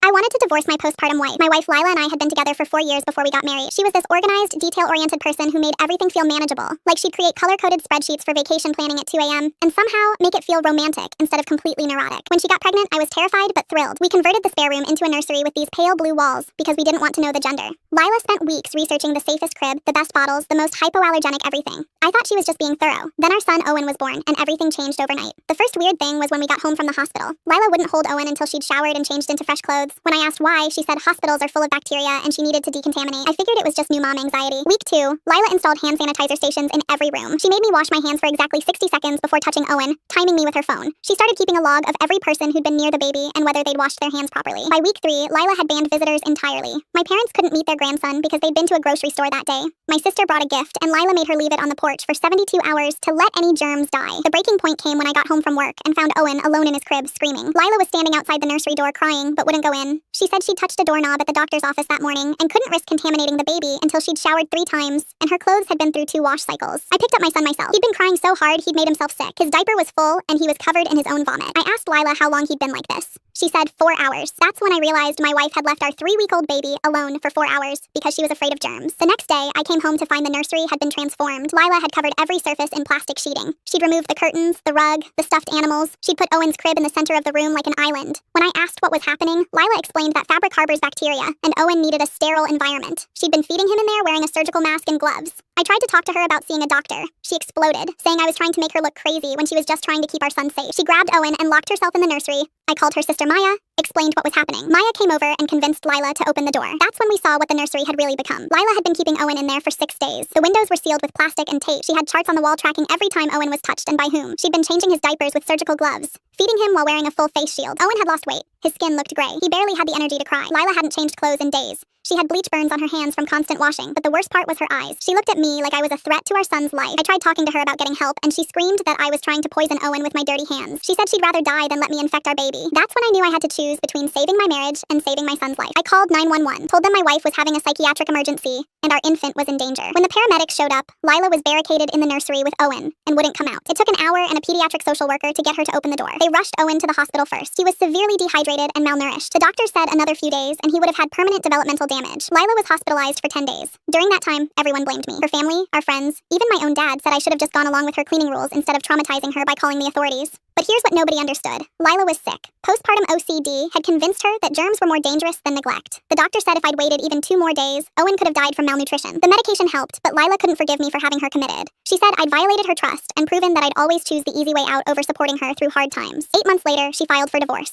I wanted to divorce my postpartum wife. My wife Lila and I had been together for 4 years before we got married. She was this organized, detail-oriented person who made everything feel manageable. Like she'd create color-coded spreadsheets for vacation planning at 2 a.m. and somehow make it feel romantic instead of completely neurotic. When she got pregnant, I was terrified but thrilled. We converted the spare room into a nursery with these pale blue walls because we didn't want to know the gender. Lila spent weeks researching the safest crib, the best bottles, the most hypoallergenic everything. I thought she was just being thorough. Then our son Owen was born, and everything changed overnight. The first weird thing was when we got home from the hospital. Lila wouldn't hold Owen until she'd showered and changed into fresh clothes. When I asked why, she said hospitals are full of bacteria and she needed to decontaminate. I figured it was just new mom anxiety. Week 2, Lila installed hand sanitizer stations in every room. She made me wash my hands for exactly 60 seconds before touching Owen, timing me with her phone. She started keeping a log of every person who'd been near the baby and whether they'd washed their hands properly. By week 3, Lila had banned visitors entirely. My parents couldn't meet their grandson because they'd been to a grocery store that day. My sister brought a gift, and Lila made her leave it on the porch for 72 hours to let any germs die. The breaking point came when I got home from work and found Owen alone in his crib, screaming. Lila was standing outside the nursery door crying, but wouldn't go in. She said she touched a doorknob at the doctor's office that morning and couldn't risk contaminating the baby until she'd showered 3 times, and her clothes had been through 2 wash cycles. I picked up my son myself. He'd been crying so hard he'd made himself sick. His diaper was full, and he was covered in his own vomit. I asked Lila how long he'd been like this. She said 4 hours. That's when I realized my wife had left our 3-week-old baby alone for 4 hours because she was afraid of germs. The next day, I came home to find the nursery had been transformed. Lila had covered every surface in plastic sheeting. She'd removed the curtains, the rug, the stuffed animals. She'd put Owen's crib in the center of the room like an island. When I asked what was happening, Lila explained that fabric harbors bacteria, and Owen needed a sterile environment. She'd been feeding him in there wearing a surgical mask and gloves. I tried to talk to her about seeing a doctor. She exploded, saying I was trying to make her look crazy when she was just trying to keep our son safe. She grabbed Owen and locked herself in the nursery. I called her sister Maya, explained what was happening. Maya came over and convinced Lila to open the door. That's when we saw what the nursery had really become. Lila had been keeping Owen in there for 6 days. The windows were sealed with plastic and tape. She had charts on the wall tracking every time Owen was touched and by whom. She'd been changing his diapers with surgical gloves, feeding him while wearing a full face shield. Owen had lost weight. His skin looked gray. He barely had the energy to cry. Lila hadn't changed clothes in days. She had bleach burns on her hands from constant washing, but the worst part was her eyes. She looked at me like I was a threat to our son's life. I tried talking to her about getting help, and she screamed that I was trying to poison Owen with my dirty hands. She said she'd rather die than let me infect our baby. That's when I knew I had to choose between saving my marriage and saving my son's life. I called 911, told them my wife was having a psychiatric emergency, and our infant was in danger. When the paramedics showed up, Lila was barricaded in the nursery with Owen and wouldn't come out. It took an hour and a pediatric social worker to get her to open the door. They rushed Owen to the hospital first. He was severely dehydrated and malnourished. The doctor said another few days, and he would have had permanent developmental damage. Lila was hospitalized for 10 days. During that time, everyone blamed me. Her family, our friends, even my own dad said I should have just gone along with her cleaning rules instead of traumatizing her by calling the authorities. But here's what nobody understood. Lila was sick. Postpartum OCD had convinced her that germs were more dangerous than neglect. The doctor said if I'd waited even 2 more days, Owen could have died from malnutrition. The medication helped, but Lila couldn't forgive me for having her committed. She said I'd violated her trust and proven that I'd always choose the easy way out over supporting her through hard times. 8 months later, she filed for divorce.